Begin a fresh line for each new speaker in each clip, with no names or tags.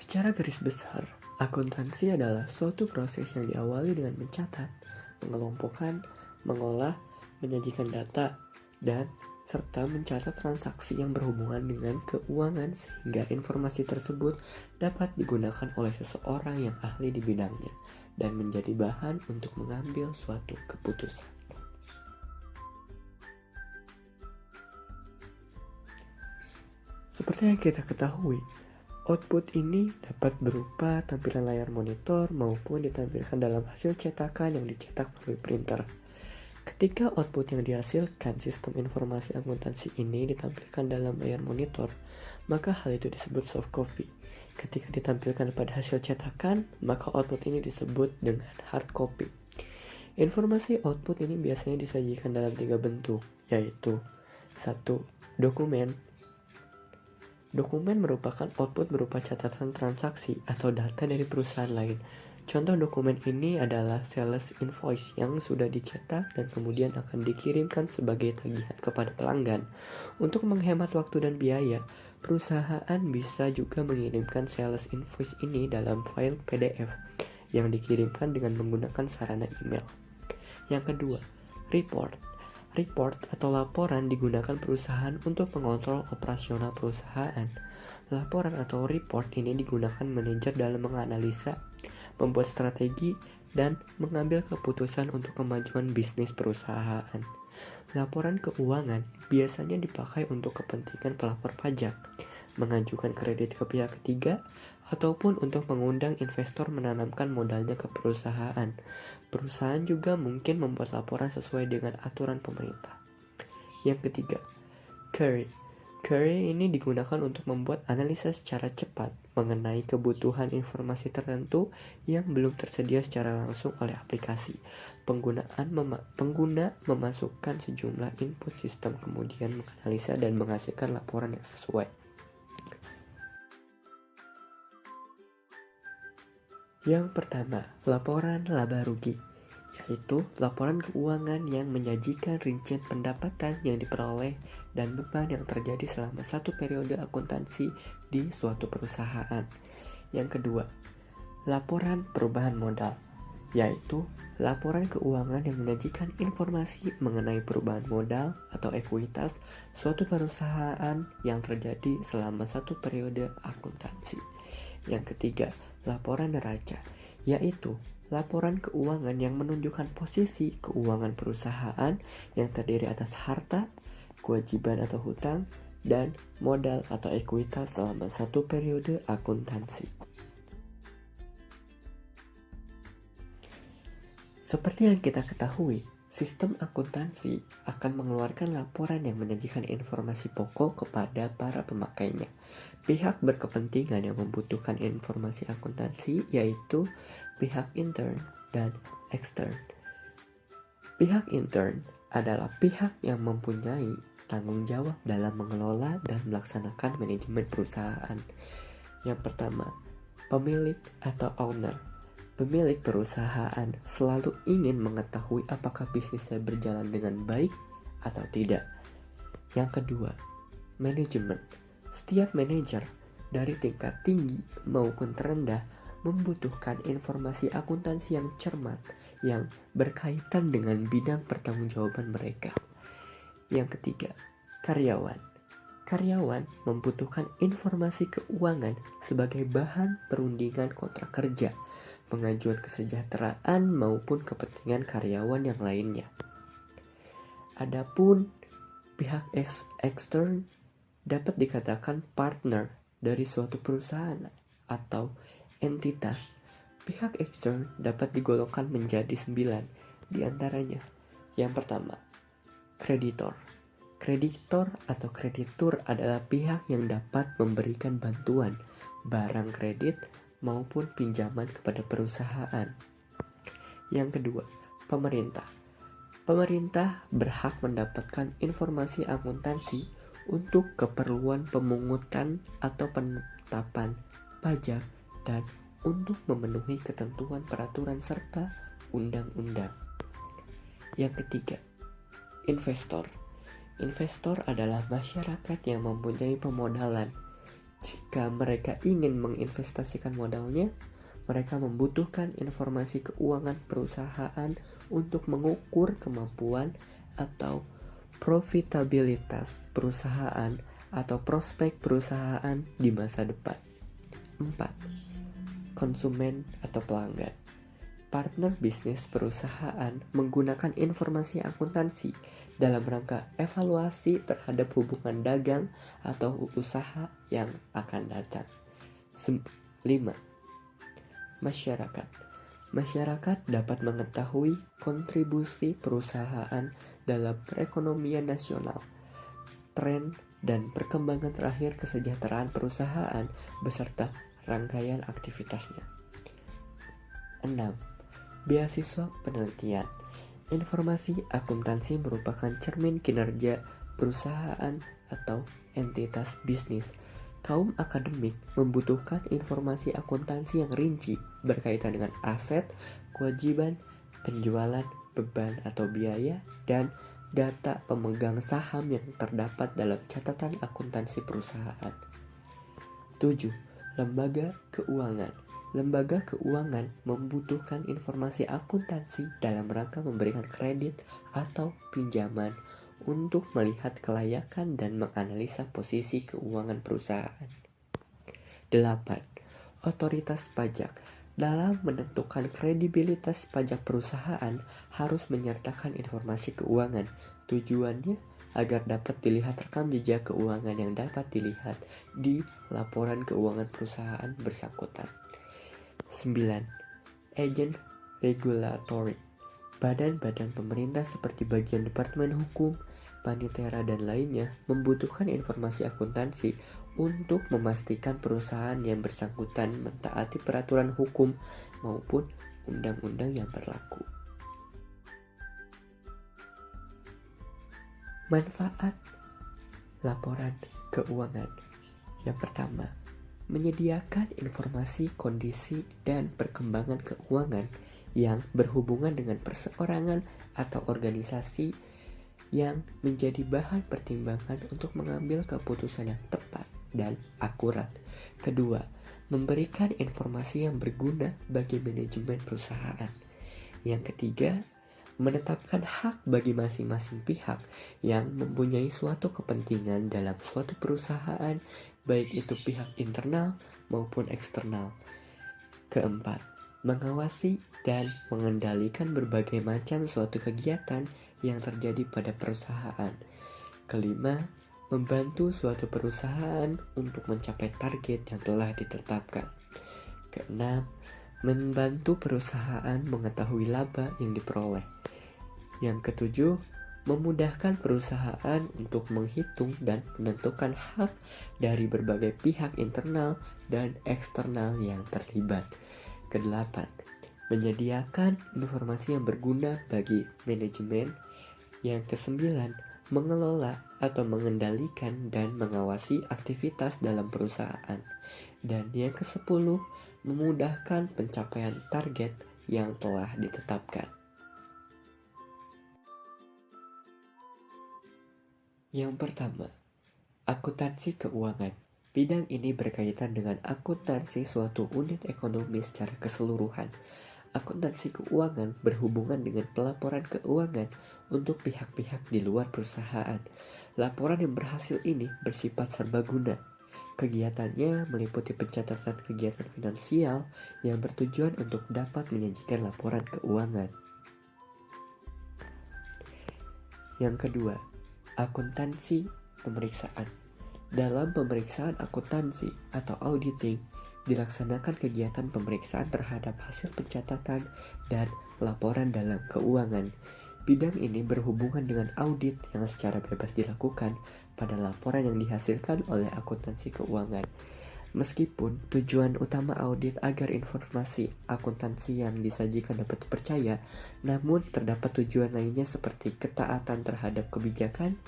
Secara garis besar, akuntansi adalah suatu proses yang diawali dengan mencatat, mengelompokkan, mengolah, menyajikan data, dan serta mencatat transaksi yang berhubungan dengan keuangan sehingga informasi tersebut dapat digunakan oleh seseorang yang ahli di bidangnya dan menjadi bahan untuk mengambil suatu keputusan. Seperti yang kita ketahui, output ini dapat berupa tampilan layar monitor maupun ditampilkan dalam hasil cetakan yang dicetak melalui printer. Ketika output yang dihasilkan sistem informasi akuntansi ini ditampilkan dalam layar monitor, maka hal itu disebut soft copy. Ketika ditampilkan pada hasil cetakan, maka output ini disebut dengan hard copy. Informasi output ini biasanya disajikan dalam 3 bentuk, yaitu 1. Dokumen. Dokumen merupakan output berupa catatan transaksi atau data dari perusahaan lain. Contoh dokumen ini adalah sales invoice yang sudah dicetak dan kemudian akan dikirimkan sebagai tagihan kepada pelanggan. Untuk menghemat waktu dan biaya, perusahaan bisa juga mengirimkan sales invoice ini dalam file PDF yang dikirimkan dengan menggunakan sarana email. Yang kedua, report. Report atau laporan digunakan perusahaan untuk mengontrol operasional perusahaan. Laporan atau report ini digunakan manajer dalam menganalisa, membuat strategi, dan mengambil keputusan untuk kemajuan bisnis perusahaan. Laporan keuangan biasanya dipakai untuk kepentingan pelapor pajak, mengajukan kredit ke pihak ketiga, ataupun untuk mengundang investor menanamkan modalnya ke perusahaan. Perusahaan juga mungkin membuat laporan sesuai dengan aturan pemerintah. Yang ketiga, query. Query ini digunakan untuk membuat analisa secara cepat mengenai kebutuhan informasi tertentu yang belum tersedia secara langsung oleh aplikasi. Pengguna memasukkan sejumlah input sistem kemudian menganalisa dan menghasilkan laporan yang sesuai. Yang pertama, laporan laba rugi, yaitu laporan keuangan yang menyajikan rincian pendapatan yang diperoleh dan beban yang terjadi selama satu periode akuntansi di suatu perusahaan. Yang kedua, laporan perubahan modal, yaitu laporan keuangan yang menyajikan informasi mengenai perubahan modal atau ekuitas suatu perusahaan yang terjadi selama satu periode akuntansi. Yang ketiga, laporan neraca, yaitu laporan keuangan yang menunjukkan posisi keuangan perusahaan yang terdiri atas harta, kewajiban atau hutang, dan modal atau ekuitas selama satu periode akuntansi. Seperti yang kita ketahui, sistem akuntansi akan mengeluarkan laporan yang menyajikan informasi pokok kepada para pemakainya. Pihak berkepentingan yang membutuhkan informasi akuntansi yaitu pihak intern dan extern. Pihak intern adalah pihak yang mempunyai tanggung jawab dalam mengelola dan melaksanakan manajemen perusahaan. Yang pertama, pemilik atau owner. Pemilik perusahaan selalu ingin mengetahui apakah bisnisnya berjalan dengan baik atau tidak. Yang kedua, manajemen. Setiap manajer dari tingkat tinggi maupun terendah membutuhkan informasi akuntansi yang cermat yang berkaitan dengan bidang pertanggungjawaban mereka. Yang ketiga, karyawan. Karyawan membutuhkan informasi keuangan sebagai bahan perundingan kontrak kerja, pengajuan kesejahteraan maupun kepentingan karyawan yang lainnya. Adapun pihak ekstern dapat dikatakan partner dari suatu perusahaan atau entitas. Pihak ekstern dapat digolongkan menjadi 9 di antaranya. Yang pertama, kreditor. Kreditor atau kreditur adalah pihak yang dapat memberikan bantuan, barang kredit maupun pinjaman kepada perusahaan. Yang kedua, pemerintah. Pemerintah berhak mendapatkan informasi akuntansi untuk keperluan pemungutan atau penetapan pajak dan untuk memenuhi ketentuan peraturan serta undang-undang. Yang ketiga, investor. Investor adalah masyarakat yang mempunyai pemodalan. Jika mereka ingin menginvestasikan modalnya, mereka membutuhkan informasi keuangan perusahaan untuk mengukur kemampuan atau profitabilitas perusahaan atau prospek perusahaan di masa depan. 4. Konsumen atau pelanggan. Partner bisnis perusahaan menggunakan informasi akuntansi dalam rangka evaluasi terhadap hubungan dagang atau usaha yang akan datang. 5. Masyarakat dapat mengetahui kontribusi perusahaan dalam perekonomian nasional, tren dan perkembangan terakhir kesejahteraan perusahaan beserta rangkaian aktivitasnya. 6. Beasiswa penelitian. Informasi akuntansi merupakan cermin kinerja perusahaan atau entitas bisnis. Kaum akademik membutuhkan informasi akuntansi yang rinci berkaitan dengan aset, kewajiban, penjualan, beban atau biaya, dan data pemegang saham yang terdapat dalam catatan akuntansi perusahaan. 7. Lembaga keuangan. Lembaga keuangan membutuhkan informasi akuntansi dalam rangka memberikan kredit atau pinjaman untuk melihat kelayakan dan menganalisa posisi keuangan perusahaan. 8. Otoritas pajak. Dalam menentukan kredibilitas pajak perusahaan harus menyertakan informasi keuangan. Tujuannya agar dapat dilihat rekam jejak keuangan yang dapat dilihat di laporan keuangan perusahaan bersangkutan. 9. Agen regulatory. Badan-badan pemerintah seperti bagian Departemen Hukum, Panitera, dan lainnya membutuhkan informasi akuntansi untuk memastikan perusahaan yang bersangkutan mentaati peraturan hukum maupun undang-undang yang berlaku. Manfaat laporan keuangan. Yang pertama, menyediakan informasi kondisi dan perkembangan keuangan yang berhubungan dengan perseorangan atau organisasi yang menjadi bahan pertimbangan untuk mengambil keputusan yang tepat dan akurat. Kedua, memberikan informasi yang berguna bagi manajemen perusahaan. Yang ketiga, menetapkan hak bagi masing-masing pihak yang mempunyai suatu kepentingan dalam suatu perusahaan, baik itu pihak internal maupun eksternal. Keempat, mengawasi dan mengendalikan berbagai macam suatu kegiatan yang terjadi pada perusahaan. Kelima, membantu suatu perusahaan untuk mencapai target yang telah ditetapkan. Keenam, membantu perusahaan mengetahui laba yang diperoleh. Yang ketujuh, memudahkan perusahaan untuk menghitung dan menentukan hak dari berbagai pihak internal dan eksternal yang terlibat. Kedelapan, menyediakan informasi yang berguna bagi manajemen. Yang kesembilan, mengelola atau mengendalikan dan mengawasi aktivitas dalam perusahaan. Dan yang kesepuluh, memudahkan pencapaian target yang telah ditetapkan. Yang pertama, akuntansi keuangan. Bidang ini berkaitan dengan akuntansi suatu unit ekonomi secara keseluruhan. Akuntansi keuangan berhubungan dengan pelaporan keuangan untuk pihak-pihak di luar perusahaan. Laporan yang berhasil ini bersifat serbaguna. Kegiatannya meliputi pencatatan kegiatan finansial yang bertujuan untuk dapat menyajikan laporan keuangan. Yang kedua, akuntansi pemeriksaan. Dalam pemeriksaan akuntansi atau auditing, dilaksanakan kegiatan pemeriksaan terhadap hasil pencatatan dan laporan dalam keuangan. Bidang ini berhubungan dengan audit yang secara bebas dilakukan pada laporan yang dihasilkan oleh akuntansi keuangan. Meskipun tujuan utama audit agar informasi akuntansi yang disajikan dapat dipercaya, namun terdapat tujuan lainnya seperti ketaatan terhadap kebijakan,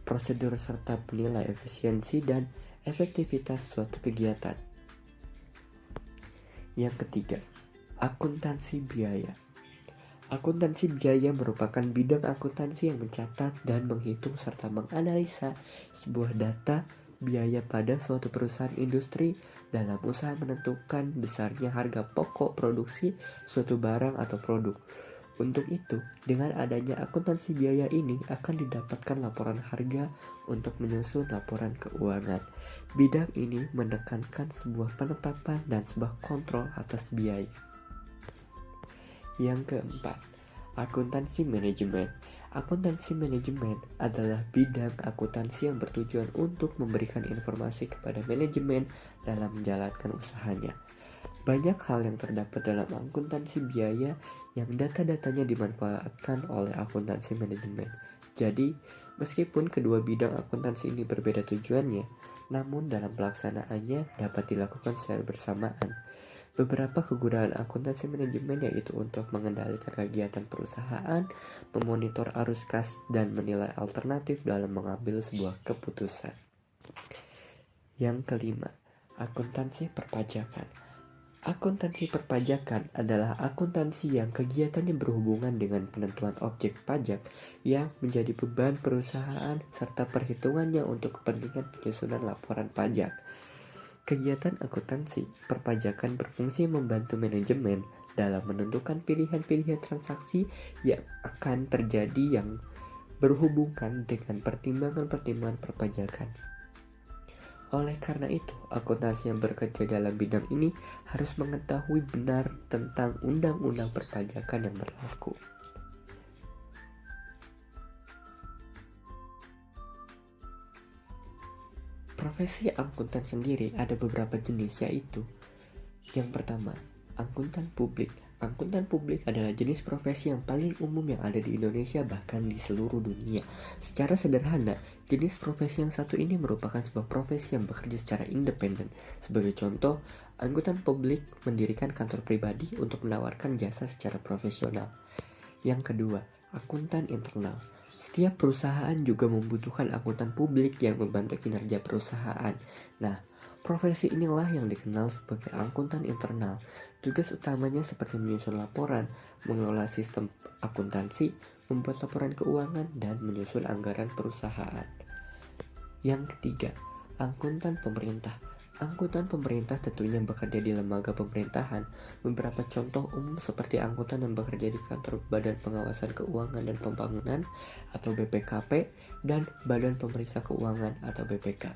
prosedur serta penilai efisiensi dan efektivitas suatu kegiatan. Yang ketiga, akuntansi biaya. Akuntansi biaya merupakan bidang akuntansi yang mencatat dan menghitung serta menganalisa sebuah data biaya pada suatu perusahaan industri dalam usaha menentukan besarnya harga pokok produksi suatu barang atau produk. Untuk itu, dengan adanya akuntansi biaya ini akan didapatkan laporan harga untuk menyusun laporan keuangan. Bidang ini menekankan sebuah penetapan dan sebuah kontrol atas biaya. Yang keempat, akuntansi manajemen. Akuntansi manajemen adalah bidang akuntansi yang bertujuan untuk memberikan informasi kepada manajemen dalam menjalankan usahanya. Banyak hal yang terdapat dalam akuntansi biaya yang data-datanya dimanfaatkan oleh akuntansi manajemen. Jadi, meskipun kedua bidang akuntansi ini berbeda tujuannya, namun dalam pelaksanaannya dapat dilakukan secara bersamaan. Beberapa kegunaan akuntansi manajemen yaitu untuk mengendalikan kegiatan perusahaan, memonitor arus kas, dan menilai alternatif dalam mengambil sebuah keputusan. Yang kelima, akuntansi perpajakan. Akuntansi perpajakan adalah akuntansi yang kegiatannya berhubungan dengan penentuan objek pajak yang menjadi beban perusahaan serta perhitungannya untuk kepentingan penyusunan laporan pajak. Kegiatan akuntansi perpajakan berfungsi membantu manajemen dalam menentukan pilihan-pilihan transaksi yang akan terjadi yang berhubungan dengan pertimbangan-pertimbangan perpajakan. Oleh karena itu, akuntansi yang bekerja dalam bidang ini harus mengetahui benar tentang undang-undang perpajakan yang berlaku. Profesi akuntan sendiri ada beberapa jenis, yaitu yang pertama, akuntan publik. Akuntan publik adalah jenis profesi yang paling umum yang ada di Indonesia bahkan di seluruh dunia. Secara sederhana, jenis profesi yang satu ini merupakan sebuah profesi yang bekerja secara independen. Sebagai contoh, akuntan publik mendirikan kantor pribadi untuk menawarkan jasa secara profesional. Yang kedua, akuntan internal. Setiap perusahaan juga membutuhkan akuntan publik yang membantu kinerja perusahaan. Nah, profesi inilah yang dikenal sebagai akuntan internal. Tugas utamanya seperti menyusun laporan, mengelola sistem akuntansi, membuat laporan keuangan, dan menyusun anggaran perusahaan. Yang ketiga, akuntan pemerintah. Akuntan pemerintah tentunya bekerja di lembaga pemerintahan. Beberapa contoh umum seperti akuntan yang bekerja di kantor Badan Pengawasan Keuangan dan Pembangunan atau BPKP dan Badan Pemeriksa Keuangan atau BPK.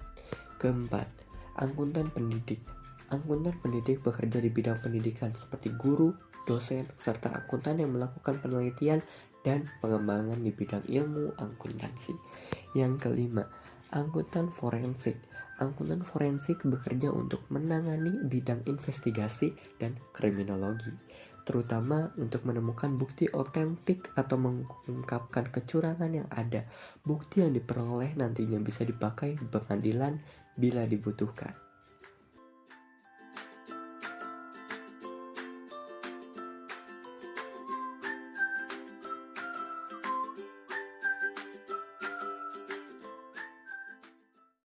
Keempat, akuntan pendidik. Akuntan pendidik bekerja di bidang pendidikan seperti guru, dosen, serta akuntan yang melakukan penelitian dan pengembangan di bidang ilmu akuntansi. Yang kelima, akuntan forensik. Akuntan forensik bekerja untuk menangani bidang investigasi dan kriminologi, terutama untuk menemukan bukti otentik atau mengungkapkan kecurangan yang ada. Bukti yang diperoleh nantinya bisa dipakai di pengadilan bila dibutuhkan.